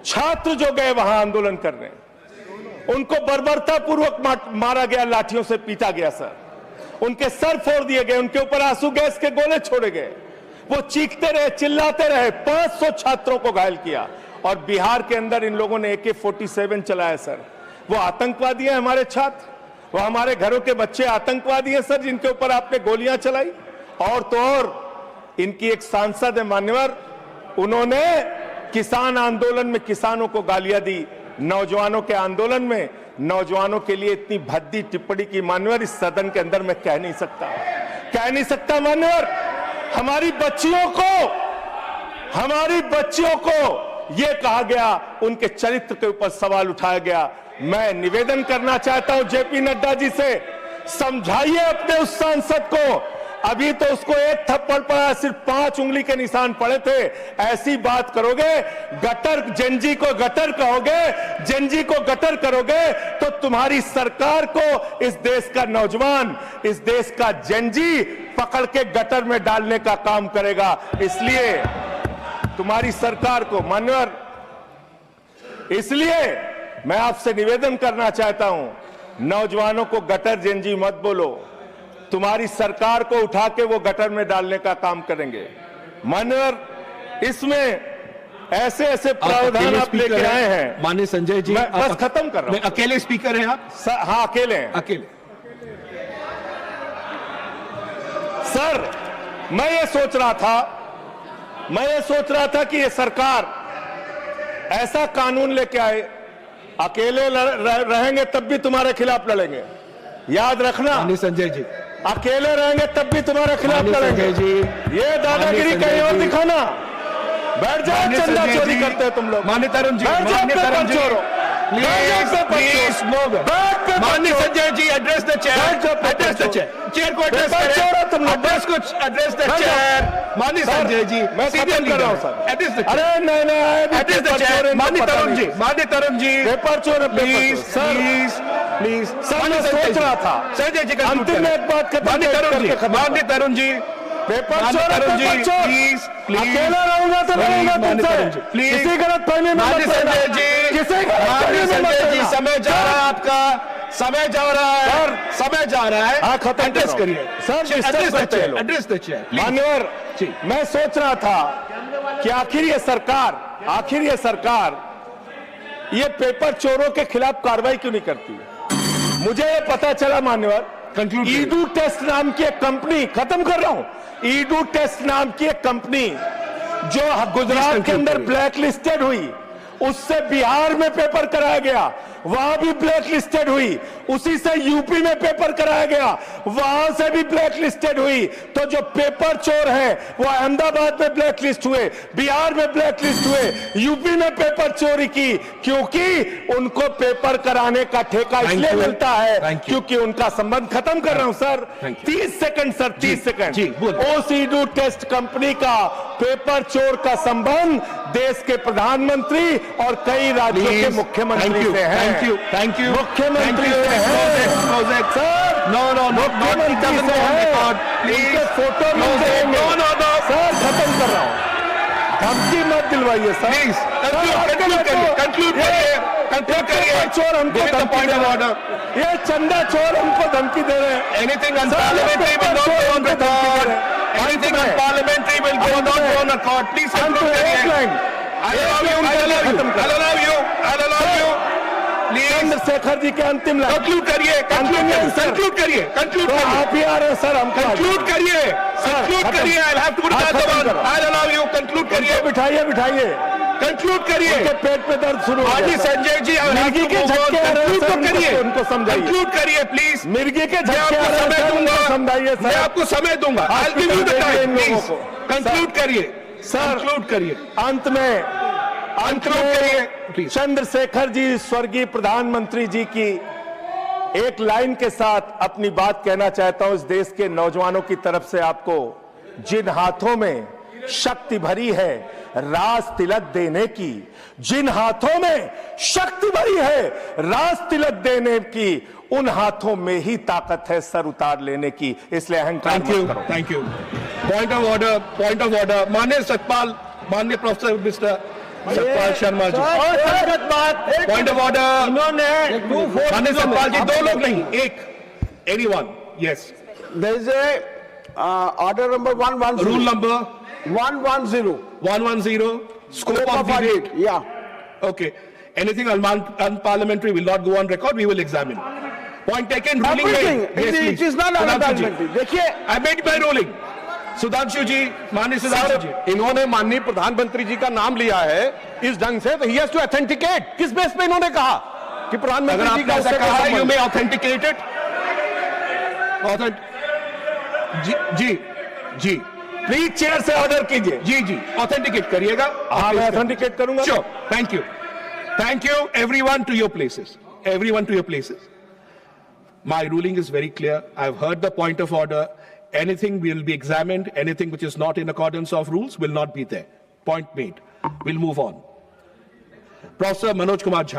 छात्र जो गए वहां आंदोलन करने, उनको बर्बरतापूर्वक मारा गया, लाठियों से पीटा गया सर, उनके सर फोड़ दिए गए, उनके ऊपर आंसू गैस के गोले छोड़े गए, वो चीखते रहे, चिल्लाते रहे, 500 छात्रों को घायल किया। और बिहार के अंदर इन लोगों ने AK-47 चलाया सर। वो आतंकवादी हैं हमारे छात्र, वो हमारे घरों के बच्चे आतंकवादी हैं सर, जिनके ऊपर आपने गोलियां चलाई। और तो और इनकी एक सांसद है मान्यवर, उन्होंने किसान आंदोलन में किसानों को गालियां दी, नौजवानों के आंदोलन में नौजवानों के लिए इतनी भद्दी टिप्पणी की मान्यवर, इस सदन के अंदर मैं कह नहीं सकता मान्यवर। हमारी बच्चियों को यह कहा गया, उनके चरित्र के ऊपर सवाल उठाया गया। मैं निवेदन करना चाहता हूं JP नड्डा जी से, समझाइए अपने उस सांसद को। अभी तो उसको एक थप्पड़ पड़ा, सिर्फ 5 उंगली के निशान पड़े थे। ऐसी बात करोगे, गटर जेनजी को गटर कहोगे, जेनजी को गटर करोगे, तो तुम्हारी सरकार को इस देश का नौजवान, इस देश का जेनजी पकड़ के गटर में डालने का काम करेगा। इसलिए तुम्हारी सरकार को मान्यवर, इसलिए मैं आपसे निवेदन करना चाहता हूं, नौजवानों को गटर जेनजी मत बोलो, तुम्हारी सरकार को उठा के वो गटर में डालने का काम करेंगे। मान्यवर, इसमें ऐसे ऐसे प्रावधान आप लेके आए हैं। माननीय संजय जी, मैं बस खत्म कर रहा हूं। अकेले स्पीकर हैं आप? हाँ, अकेले हैं। अकेले। सर, मैं ये सोच रहा था कि ये सरकार ऐसा कानून लेके आए, अकेले रहेंगे तब भी तुम्हारे खिलाफ लड़ेंगे, याद रखना। माननीय संजय जी, अकेले रहेंगे तब भी तुम्हारे खिलाफ लड़ेंगे जी। ये दादागिरी कहीं और दिखाना। बैठ जाओ, चंदा चोरी करते हो तुम लोग। माननीय तरुण जी, माननीय Sanjay ji, address the chair, chair को एड्रेस करें, एड्रेस द चेयर। माननीय संजय जी, मैं सीधे कर रहा हूं सर, एड्रेस द चेयर। अरे नहीं, एड्रेस द चेयर। माननीय तरुण जी, पेपर चोर, प्लीज सर, मैं सोच रहा था संजय जी अंतिम में एक बात खत्म। माननीय तरुण जी, पेपर चोर, प्लीज अकेला रहूंगा तो रहूंगा तुमसे, किसी गलतफहमी में मत पड़ना। माननीय संजय जी, समय जा रहा है आपका, समय जा रहा है। हाँ, खत्म एड्रेस करिए सर, एड्रेस द चेयर। मान्यवर, मैं सोच रहा था कि आखिर ये सरकार ये पेपर चोरों के खिलाफ कार्रवाई क्यों नहीं करती। मुझे ये पता चला मान्यवर, ईडू टेस्ट नाम की एक कंपनी, खत्म कर रहा हूं, ईडू टेस्ट नाम की एक कंपनी जो गुजरात के अंदर ब्लैक लिस्टेड हुई, उससे बिहार में पेपर कराया गया, वहां भी ब्लैक लिस्टेड हुई, उसी से यूपी में पेपर कराया गया, वहां से भी ब्लैक लिस्टेड हुई। तो जो पेपर चोर है वो अहमदाबाद में ब्लैक लिस्ट हुए, बिहार में ब्लैक लिस्ट हुए, यूपी में पेपर चोरी की, क्योंकि उनको पेपर कराने का ठेका इसलिए मिलता है क्योंकि उनका संबंध, खत्म कर रहा हूं सर, 30 सेकंड सर, 30 सेकंड। उस ईडू टेस्ट कंपनी का पेपर चोर का संबंध देश के प्रधानमंत्री और कई राज्यों के मुख्यमंत्री से है। थैंक यू मुख्यमंत्री से है सर, मुख्यमंत्री से है, प्लीज फोटो सर, खत्म कर रहा हूं, धमकी मत दिलवाइए सर, कंक्लूड करिए। चोर हमको धमकी दे रहे हैं, ये चंदा चोर हमको धमकी दे रहे हैं। Anything unparliamentary will not go on record, anything unparliamentary will not go on record. Please conclude करिए। I allow you. Chandrashekhar ji के अंतिम लाइन कंक्लूड करिए। आप ही आ रहे हैं सर, हम कंक्लूड करिए। I'll have to put that one. I'll allow you. Conclude करिए। बिठाइए कंक्लूड करिए। उनके पेट पे दर्द शुरू हो गया। संजय जी, मिर्गी के झटके आ रहे हैं सर, करिए, उनको समझाइए। कंक्लूड करिए प्लीज। मिर्गी के झटके आ रहे हैं सर, उनको समझाइए सर। मैं आपको समय दूंगा। I'll give you the time. Please conclude करिए सर, कंक्लूड करिए। अंत में चंद्रशेखर जी, स्वर्गीय प्रधानमंत्री जी की एक लाइन के साथ अपनी बात कहना चाहता हूं। इस देश के नौजवानों की तरफ से आपको, जिन हाथों में शक्ति भरी है राज तिलक देने की, जिन हाथों में शक्ति भरी है राज तिलक देने की, उन हाथों में ही ताकत है सर उतार लेने की। इसलिए अहंकार मत करो। Thank you. Point of order. माननीय सतपाल, माननीय professor mister Satpal Sharma ji, point of order. माननीय सतपाल जी, दो लोग नहीं, एक, anyone, yes. There is a order number 110. Rule number 110. 110, scope of debate. Yeah. Okay. Anything unparliamentary will not go on record, we will examine. Point taken, ruling Everything. made. Yes, It please. is not Sudhanshu ji. unparliamentary. देखिए, I made my ruling. Sudhanshu ji, माननीय सुधांशु जी, इन्होंने माननीय प्रधानमंत्री जी का नाम लिया है इस ढंग से, तो ही हैज टू ऑथेंटिकेट। किस बेस पे इन्होंने कहा कि अगर प्रधानमंत्री जी आपने का ऐसा उससे कहा कोई है, you संबंध? may authenticate it. जी जी जी प्लीज चेयर से ऑर्डर कीजिए। जी जी, ऑथेंटिकेट करिएगा। हाँ, मैं ऑथेंटिकेट करूंगा। Sure. Thank you, everyone to your places. Everyone to your places. My ruling is very clear. I've heard the point of order. Anything will be examined. Anything which is not in accordance of rules will not be there. Point made. We'll move on. Professor Manoj Kumar Jha.